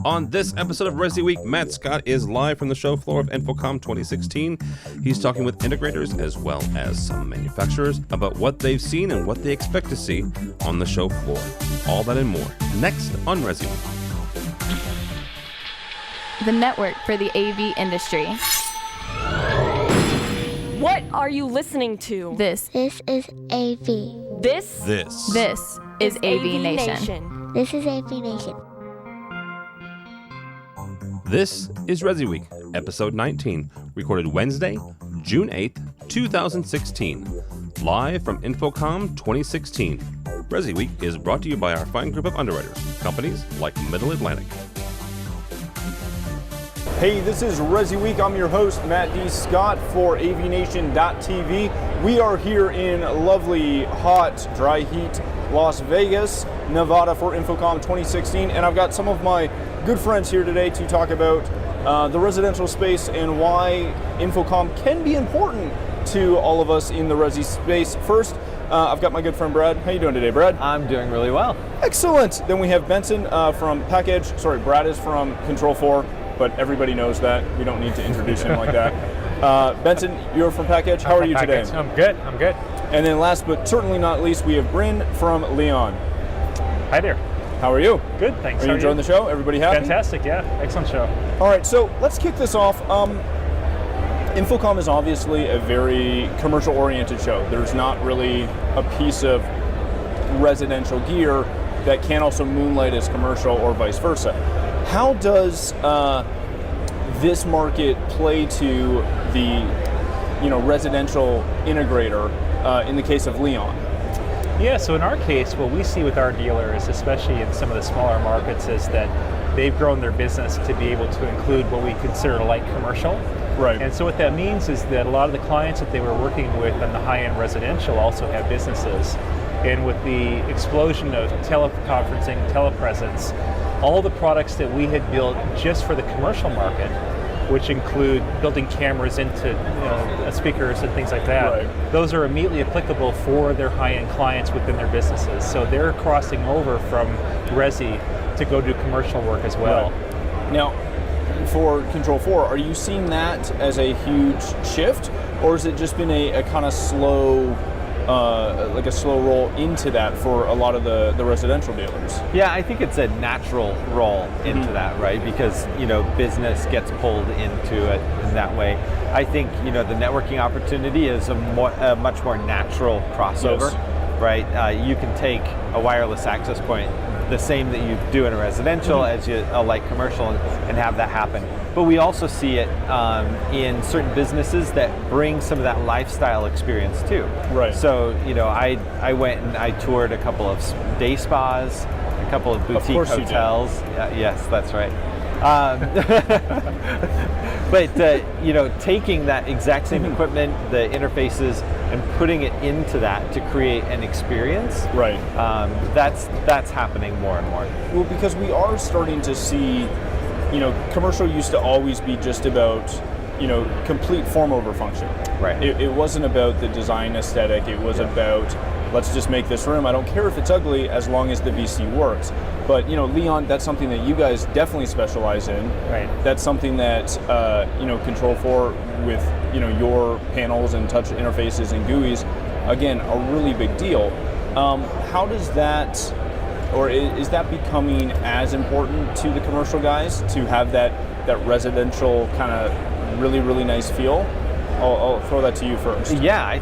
On this episode of ResiWeek, Matt Scott is live from the show floor of InfoComm 2016. He's talking with integrators as well as some manufacturers about what they've seen and what they expect to see on the show floor. All that and more next on ResiWeek. The network for the AV industry. What are you listening to? This is AV. This is AVNation. This is AVNation. This is ResiWeek, episode 19, recorded Wednesday, June 8th, 2016. Live from InfoComm 2016. ResiWeek is brought to you by our fine group of underwriters, companies like Middle Atlantic. Hey, this is ResiWeek. I'm your host, Matt D. Scott for AVNation.tv. We are here in lovely, hot, dry heat, Las Vegas, Nevada for InfoComm 2016, and I've got some of my good friends here today to talk about the residential space and why InfoComm can be important to all of us in the resi space. First, I've got my good friend Brad. How you doing today, Brad? I'm doing really well. Excellent. Then we have Benson from Package. Sorry, Brad is from Control 4, but everybody knows that. We don't need to introduce him like that. Benson, you're from Package. How are you today? I'm good. And then last but certainly not least, we have Bryn from Leon. Hi there. How are you? Good, thanks. Are you enjoying the show? Everybody happy? Fantastic, yeah. Excellent show. All right, so let's kick this off. InfoComm is obviously a very commercial-oriented show. There's not really a piece of residential gear that can also moonlight as commercial or vice versa. How does this market play to the residential integrator in the case of Leon? Yeah, so in our case, what we see with our dealers, especially in some of the smaller markets, is that they've grown their business to be able to include what we consider light commercial. Right. And so what that means is that a lot of the clients that they were working with on the high-end residential also have businesses. And with the explosion of teleconferencing, telepresence, all the products that we had built just for the commercial market, which include building cameras into speakers and things like that, right, those are immediately applicable for their high-end clients within their businesses. So they're crossing over from resi to go do commercial work as well. Right. Now, for Control 4, are you seeing that as a huge shift, or has it just been a kind of slow, like a slow roll into that for a lot of the residential dealers? Yeah, I think it's a natural roll into that, right? Because, business gets pulled into it in that way. I think, the networking opportunity is a much more natural crossover, yes, right? You can take a wireless access point, the same that you do in a residential as a light commercial, and have that happen. But we also see it in certain businesses that bring some of that lifestyle experience too. Right. So, I went and I toured a couple of day spas, a couple of boutique hotels. Yes, that's right. But taking that exact same equipment, the interfaces, and putting it into that to create an experience, right? That's happening more and more. Well, because we are starting to see, commercial used to always be just about, complete form over function. Right. It wasn't about the design aesthetic. It was about, let's just make this room. I don't care if it's ugly as long as the VC works. But Leon, that's something that you guys definitely specialize in. Right. That's something that Control 4 with your panels and touch interfaces and GUIs, again, a really big deal. How does that, or is that becoming as important to the commercial guys to have that residential kind of really, really nice feel? I'll throw that to you first. Yeah, I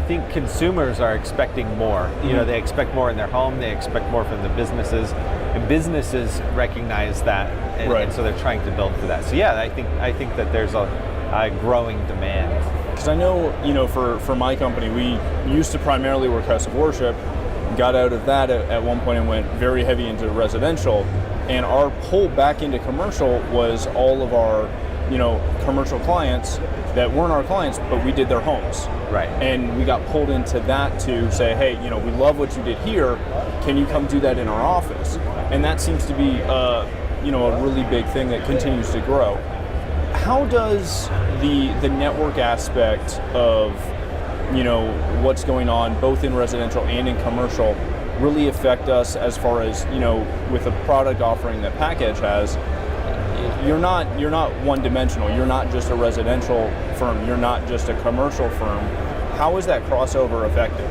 think consumers are expecting more. They expect more in their home. They expect more from the businesses, and businesses recognize that, and so they're trying to build for that. So yeah, I think that there's a growing demand. Because I know, for my company, we used to primarily work house of worship. Got out of that at one point and went very heavy into residential, and our pull back into commercial was all of our commercial clients that weren't our clients, but we did their homes. Right. And we got pulled into that to say, hey, we love what you did here. Can you come do that in our office? And that seems to be, a really big thing that continues to grow. How does the network aspect of, what's going on both in residential and in commercial really affect us as far as, with the product offering that PackEdge has? You're not one-dimensional. You're not just a residential firm. You're not just a commercial firm. How is that crossover effective?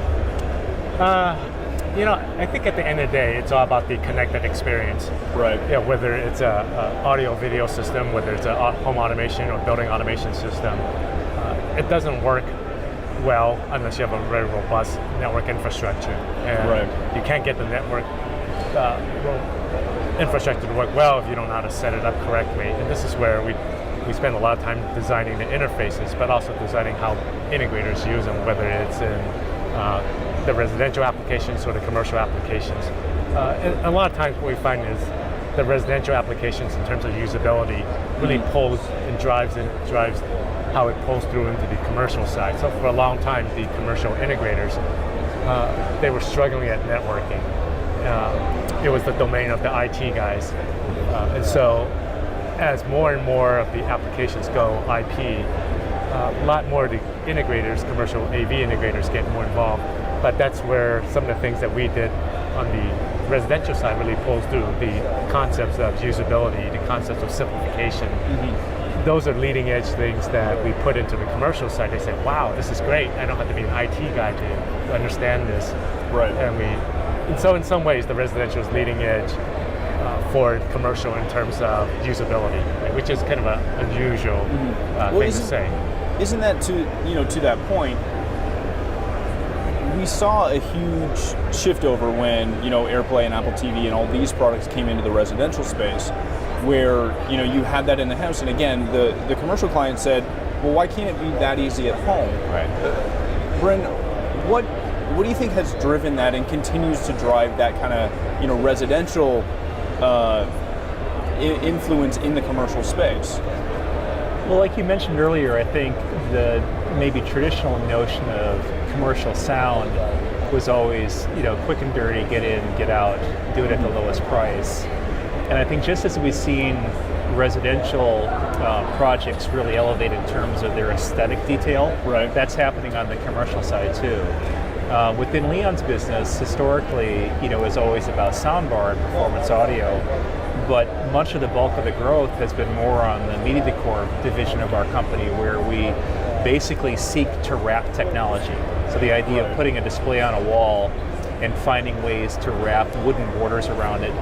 I think at the end of the day, it's all about the connected experience. Right. Whether it's a audio-video system, whether it's a home automation or building automation system, it doesn't work well unless you have a very robust network infrastructure. And you can't get the network infrastructure to work well if you don't know how to set it up correctly. And this is where we spend a lot of time designing the interfaces, but also designing how integrators use them, whether it's in the residential applications or the commercial applications. And a lot of times what we find is the residential applications in terms of usability really pulls and drives how it pulls through into the commercial side. So for a long time, the commercial integrators, they were struggling at networking. It was the domain of the IT guys. And so as more and more of the applications go IP, a lot more of the integrators, commercial AV integrators, get more involved. But that's where some of the things that we did on the residential side really pulls through. The concepts of usability, the concepts of simplification. Those are leading edge things that we put into the commercial side. They say, wow, this is great. I don't have to be an IT guy to understand this. Right. And so in some ways, the residential is leading edge for commercial in terms of usability, right, which is kind of an unusual thing to say. Isn't that to that point? We saw a huge shift over when AirPlay and Apple TV and all these products came into the residential space, where you had that in the house, and again, the commercial client said, well, why can't it be that easy at home? Right. Bryn, what do you think has driven that and continues to drive that kind of residential influence in the commercial space? Well, like you mentioned earlier, I think the maybe traditional notion of commercial sound was always, quick and dirty, get in, get out, do it at the lowest price. And I think just as we've seen residential projects really elevate in terms of their aesthetic detail, that's happening on the commercial side too. Within Leon's business, historically, it was always about soundbar and performance audio, but much of the bulk of the growth has been more on the media decor division of our company, where we basically seek to wrap technology. So the idea of putting a display on a wall and finding ways to wrap wooden borders around it,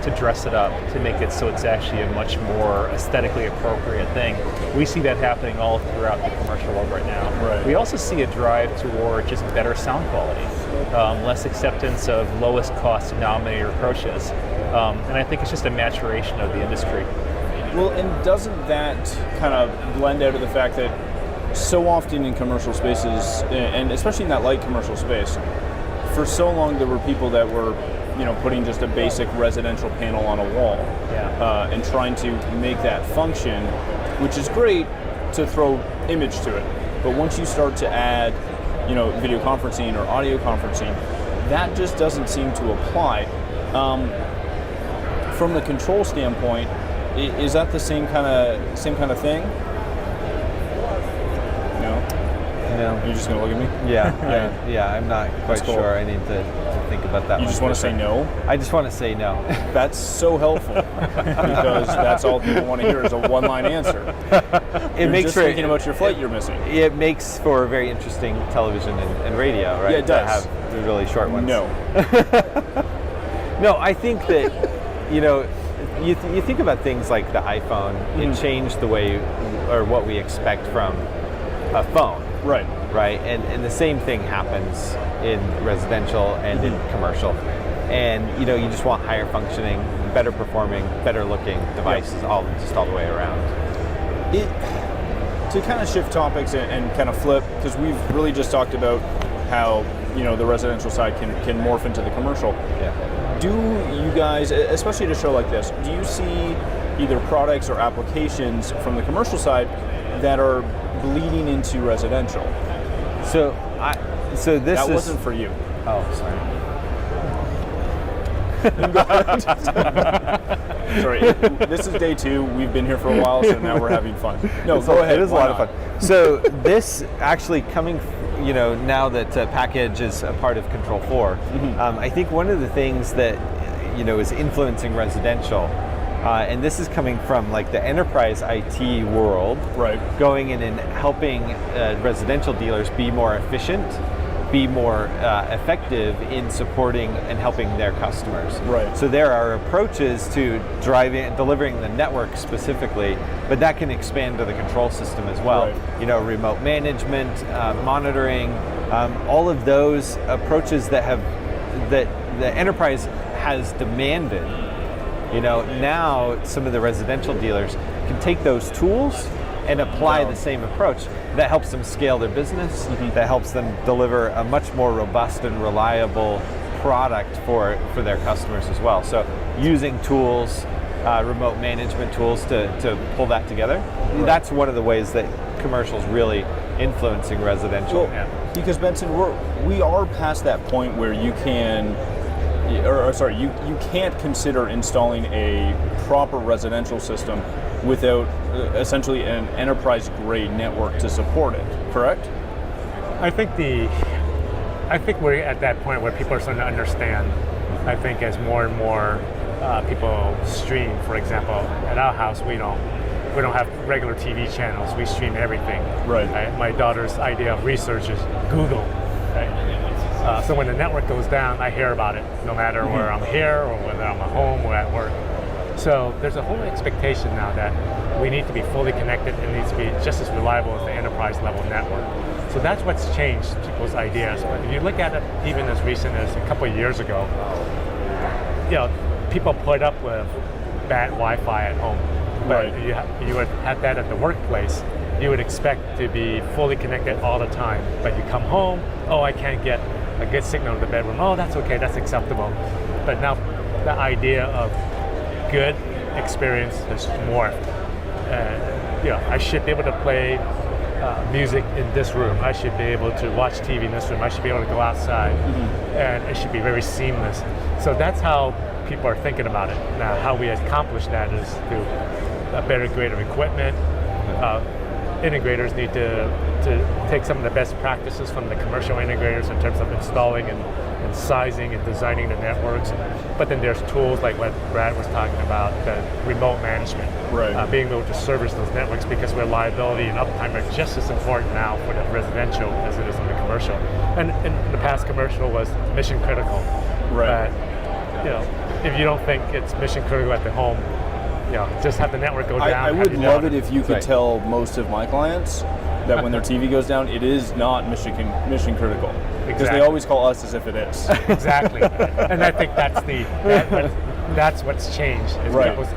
to dress it up, to make it so it's actually a much more aesthetically appropriate thing. We see that happening all throughout the commercial world right now. We also see a drive toward just better sound quality, less acceptance of lowest cost denominator approaches. And I think it's just a maturation of the industry. Well, and doesn't that kind of blend out of the fact that so often in commercial spaces, and especially in that light commercial space, for so long there were people that were putting just a basic residential panel on a wall and trying to make that function, which is great to throw image to it. But once you start to add, video conferencing or audio conferencing, that just doesn't seem to apply. From the control standpoint, is that the same kind of thing? No. You're just gonna look at me? Yeah. I'm not quite sure. I need to think about that. You just want to say no? I just want to say no. That's so helpful because that's all people want to hear is a one-line answer. It makes just thinking about your flight you're missing. It makes for very interesting television and radio, right? Yeah, it does. To have the really short ones. No. No, I think that you think about things like the iPhone. It changed the way or what we expect from a phone. Right. And the same thing happens in residential and in commercial. And you just want higher functioning, better performing, better looking devices all the way around. To kind of shift topics and kind of flip, because we've really just talked about how the residential side can morph into the commercial. Do you guys, especially at a show like this, do you see either products or applications from the commercial side that are bleeding into residential? So this wasn't for you. Oh, sorry. Sorry, this is day 2. We've been here for a while, so now we're having fun. No, go ahead. It is a lot of fun. So this actually coming now that package is a part of Control 4, I think one of the things that is influencing residential, and this is coming from like the enterprise IT world, right, going in and helping residential dealers be more efficient, be more effective in supporting and helping their customers. Right. So there are approaches to delivering the network specifically, but that can expand to the control system as well. Right. Remote management, monitoring, all of those approaches that the enterprise has demanded. Now some of the residential dealers can take those tools and apply the same approach. That helps them scale their business, that helps them deliver a much more robust and reliable product for their customers as well. So using tools, remote management tools to pull that together, that's one of the ways that commercial's really influencing residential. Well, because Benson, we are past that point where you can, you can't consider installing a proper residential system without essentially an enterprise-grade network to support it, correct? I think we're at that point where people are starting to understand. I think as more and more people stream, for example, at our house we don't have regular TV channels. We stream everything. Right. My daughter's idea of research is Google. Right? So when the network goes down, I hear about it, no matter where I'm here or whether I'm at home or at work. So there's a whole expectation now that we need to be fully connected and needs to be just as reliable as the enterprise level network. So that's what's changed people's ideas. But if you look at it even as recent as a couple of years ago, people put up with bad Wi-Fi at home. But you would have that at the workplace. You would expect to be fully connected all the time. But you come home, I can't get a good signal in the bedroom. Oh, that's okay, that's acceptable. But now the idea of good experience has morphed. I should be able to play music in this room. I should be able to watch TV in this room. I should be able to go outside, and it should be very seamless. So that's how people are thinking about it. Now, how we accomplish that is through a better grade of equipment. Integrators need to take some of the best practices from the commercial integrators in terms of installing and sizing and designing the networks. But then there's tools like what Brad was talking about, the remote management, being able to service those networks, because reliability and uptime are just as important now for the residential as it is in the commercial. And the past commercial was mission critical. Right. But, if you don't think it's mission critical at the home, just have the network go down. I would love it if you could tell most of my clients that when their TV goes down, it is not mission critical. Because they always call us as if it is. Exactly. And I think that's what's changed, is people's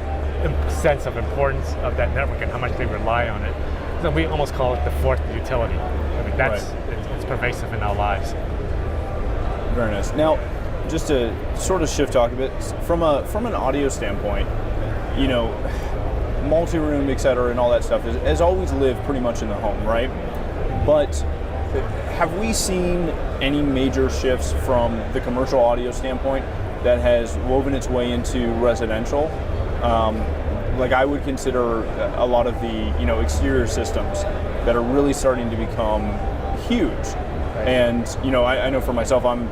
sense of importance of that network and how much they rely on it. So we almost call it the fourth utility. I mean, it's pervasive in our lives. Very nice. Now, just to sort of shift talk a bit, from an audio standpoint, multi-room, et cetera, and all that stuff has always lived pretty much in the home, right? But have we seen any major shifts from the commercial audio standpoint that has woven its way into residential? Like I would consider a lot of the exterior systems that are really starting to become huge. Right. And I know for myself, I'm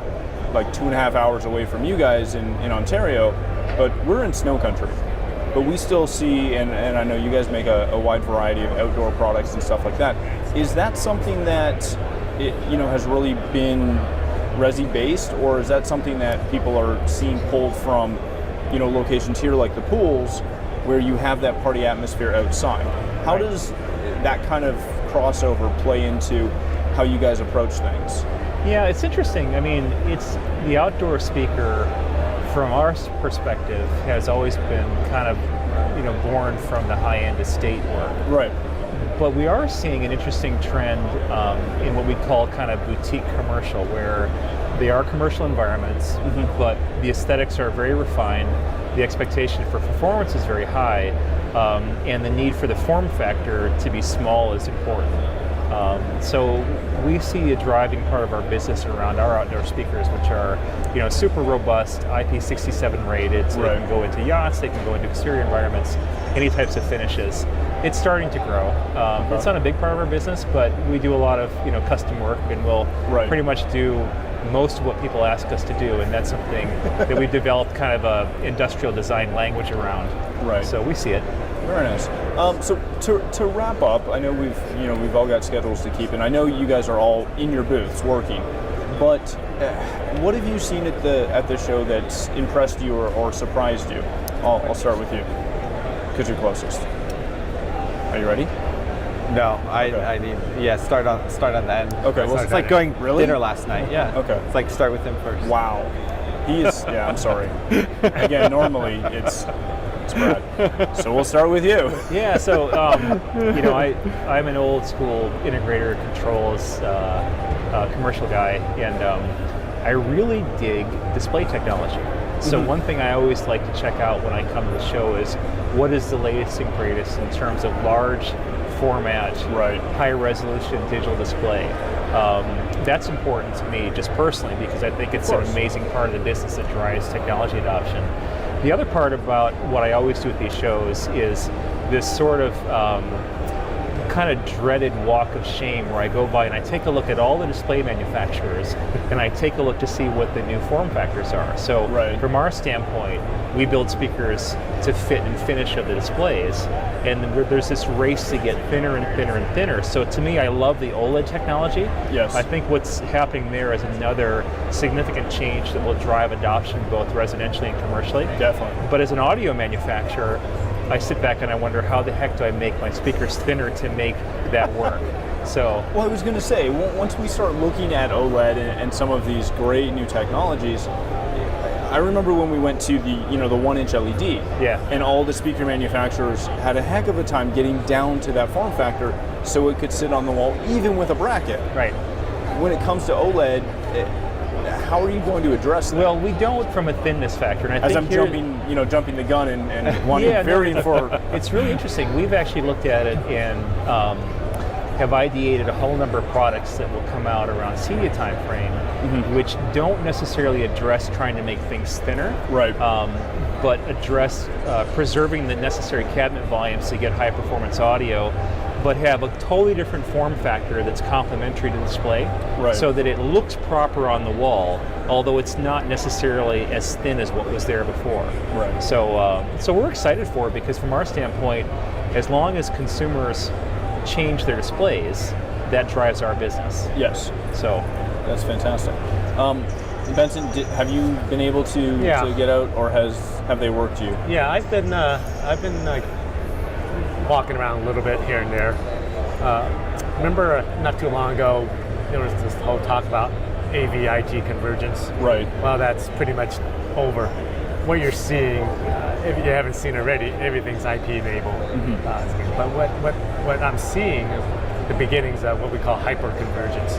like 2.5 hours away from you guys in Ontario, but we're in snow country. But we still see, and I know you guys make a wide variety of outdoor products and stuff like that. Is that something that has really been resi-based, or is that something that people are seeing pulled from locations here like the pools, where you have that party atmosphere outside? How does that kind of crossover play into how you guys approach things? Yeah, it's interesting. I mean, it's the outdoor speaker, from our perspective, has always been kind of, born from the high-end estate work. Right. But we are seeing an interesting trend in what we call kind of boutique commercial, where they are commercial environments, but the aesthetics are very refined. The expectation for performance is very high, and the need for the form factor to be small is important. So we see a driving part of our business around our outdoor speakers, which are, super robust, IP67 rated, so they can go into yachts, they can go into exterior environments, any types of finishes. It's starting to grow. It's not a big part of our business, but we do a lot of custom work, and we'll pretty much do most of what people ask us to do, and that's something that we've developed kind of a industrial design language around. Right. So we see it. Very nice. So to wrap up, I know we've all got schedules to keep, and I know you guys are all in your booths working. But what have you seen at the show that's impressed you or surprised you? I'll start with you because you're closest. Are you ready? No, I need start on the end. Okay, well, it's like going dinner last night. Yeah. Okay. It's like start with him first. Wow. He is. Yeah. I'm sorry. Again, normally it's Brad. So we'll start with you. Yeah. So I'm an old school integrator controls commercial guy, and I really dig display technology. So one thing I always like to check out when I come to the show is what is the latest and greatest in terms of large format, high resolution digital display. That's important to me just personally because I think it's an amazing part of the business that drives technology adoption. The other part about what I always do at these shows is this sort of kind of dreaded walk of shame where I go by and I take a look at all the display manufacturers and I take a look to see what the new form factors are. So from our standpoint, we build speakers to fit and finish of the displays, and there's this race to get thinner and thinner and thinner. So to me, I love the OLED technology. Yes. I think what's happening there is another significant change that will drive adoption both residentially and commercially. Definitely. But as an audio manufacturer, I sit back and I wonder how the heck do I make my speakers thinner to make that work? So, well, I was going to say, once we start looking at OLED and some of these great new technologies, I remember when we went to the 1-inch LED, and all the speaker manufacturers had a heck of a time getting down to that form factor so it could sit on the wall, even with a bracket. Right. When it comes to OLED, how are you going to address that? Well, we don't from a thinness factor, and I As think I'm jumping the gun and wanting varying for. It's really interesting. We've actually looked at it and have ideated a whole number of products that will come out around CEDIA timeframe, which don't necessarily address trying to make things thinner, but address preserving the necessary cabinet volumes to get high performance audio, but have a totally different form factor that's complementary to the display, so that it looks proper on the wall, although it's not necessarily as thin as what was there before. So we're excited for it because from our standpoint, as long as consumers change their displays, that drives our business. Yes. So that's fantastic. Benson, have you been able to get out, or have they worked you? Yeah, I've been like walking around a little bit here and there. Remember not too long ago, there was this whole talk about AV-IT convergence. Right. Well, that's pretty much over. What you're seeing, if you haven't seen already, everything's IP enabled. But what I'm seeing is the beginnings of what we call hyper-convergence.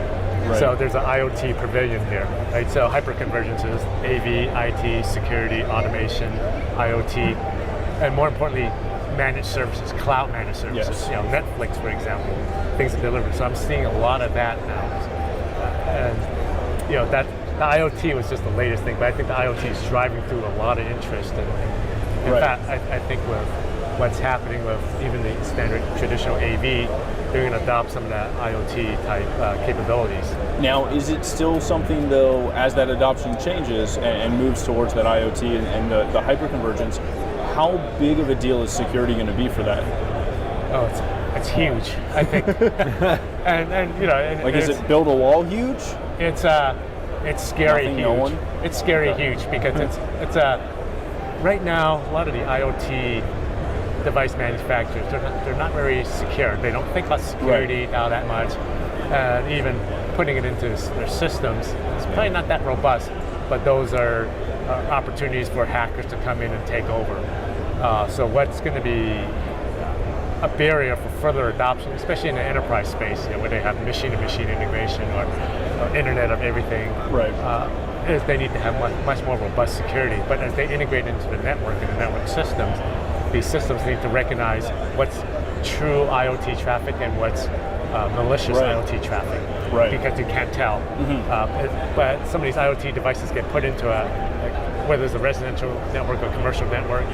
So there's an IoT pavilion here, right? So hyper-convergence is AV, IT, security, automation, IoT, and more importantly, managed services, cloud managed services. Netflix, for example, things are delivered. So I'm seeing a lot of that now, and that the IoT was just the latest thing, but I think the IoT is driving through a lot of interest. And in fact, I think with what's happening with even the standard traditional AV, they're going to adopt some of that IoT type capabilities. Now, is it still something though, as that adoption changes and moves towards that IoT and the hyperconvergence? How big of a deal is security going to be for that? Oh, it's huge, I think. and is it build a wall huge? It's scary huge. It's scary huge because it's right now a lot of the IoT device manufacturers they're not very secure. They don't think about security now that much, and even putting it into their systems is probably not that robust. But those are opportunities for hackers to come in and take over. So what's going to be a barrier for further adoption, especially in the enterprise space, where they have machine-to-machine integration or Internet of Everything, is they need to have much more robust security. But as they integrate into the network and the network systems, these systems need to recognize what's true IoT traffic and what's malicious Right. IoT traffic, Right. because you can't tell. But some of these IoT devices get put into whether it's a residential network or commercial network.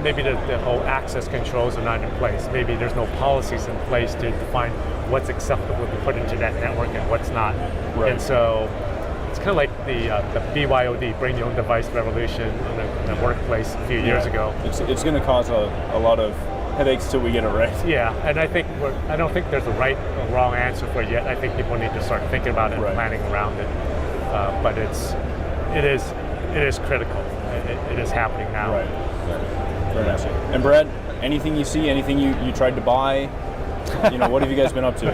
Maybe the whole access controls are not in place. Maybe there's no policies in place to define what's acceptable to put into that network and what's not. Right. And so it's kind of like the BYOD, bring your own device revolution in the workplace a few years ago. It's going to cause a lot of headaches till we get it right. Yeah, and I don't think there's a right or wrong answer for it yet. I think people need to start thinking about it and planning around it. But it is critical. It is happening now. Right. Very nice. And Brad, anything you see, anything you tried to buy? What have you guys been up to?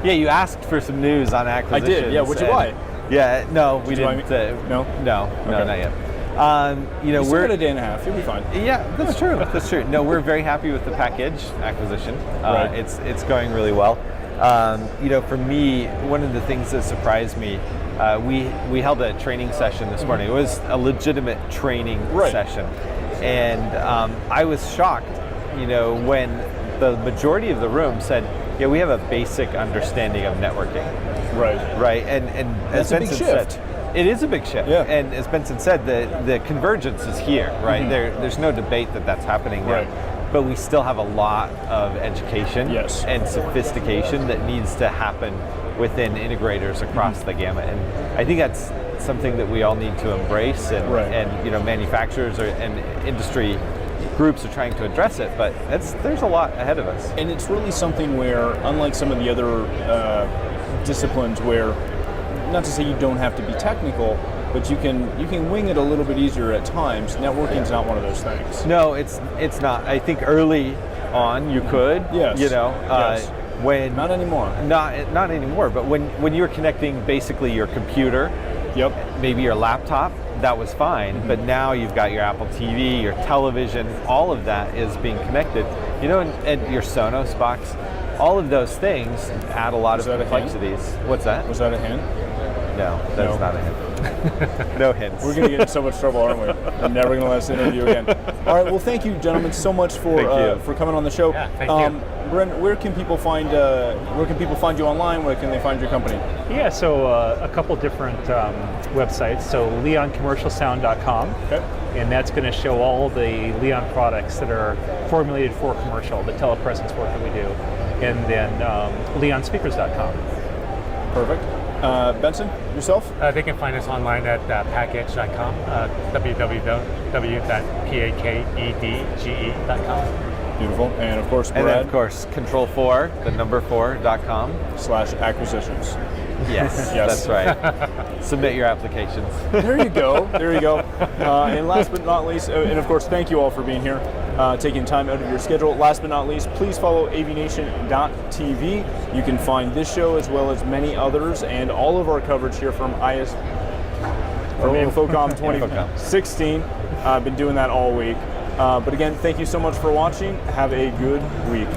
Yeah, you asked for some news on I acquisitions. did. Yeah, what'd you buy? Yeah, no, we Did you didn't. buy No? No, Okay. not yet. You still we're got a day and a half. You'll be fine. Yeah, that's true. That's true. No, we're very happy with the package acquisition. Right. It's going really well. For me, one of the things that surprised me, we held a training session this morning. It was a legitimate training session, and I was shocked. When the majority of the room said, "Yeah, we have a basic understanding of networking." Right, and That's as a big Benson shift. said, it is a big shift. Yeah. And as Benson said, the convergence is here, right? There's no debate that that's happening now. Right. But we still have a lot of education and sophistication that needs to happen within integrators across the gamut. And I think that's something that we all need to embrace, and manufacturers and industry groups are trying to address it, but there's a lot ahead of us. And it's really something where, unlike some of the other disciplines where, not to say you don't have to be technical, but you can wing it a little bit easier at times. Networking's not one of those things. No, it's not. I think early on you could. Yes. Yes. When Not anymore. Not anymore. But when you were connecting basically your computer, maybe your laptop, that was fine. But now you've got your Apple TV, your television, all of that is being connected. And your Sonos box, all of those things add a lot of that a hint? complexities. What's that? Was that a hint? No, that's not a hint. No hints. We're going to get in so much trouble, aren't we? I'm never going to let us interview again. All right. Well, thank you, gentlemen, so much for coming on the show. Yeah, thank you. Brent, where can people find you online? Where can they find your company? Yeah, so a couple different websites. So leoncommercialsound.com. Okay. And that's going to show all the Leon products that are formulated for commercial, the telepresence work that we do. And then leonspeakers.com. Perfect. Benson, yourself? They can find us online at package.com, www.pakedge.com. Beautiful. And of course, And Brad. then of course, control4.com. /acquisitions. Yes, Yes. that's right. Submit your applications. There you go. There you go. And last but not least, and of course, thank you all for being here, taking time out of your schedule. Last but not least, please follow AVNation.tv. You can find this show as well as many others and all of our coverage here from InfoComm 2016. I've been doing that all week. But again, thank you so much for watching. Have a good week.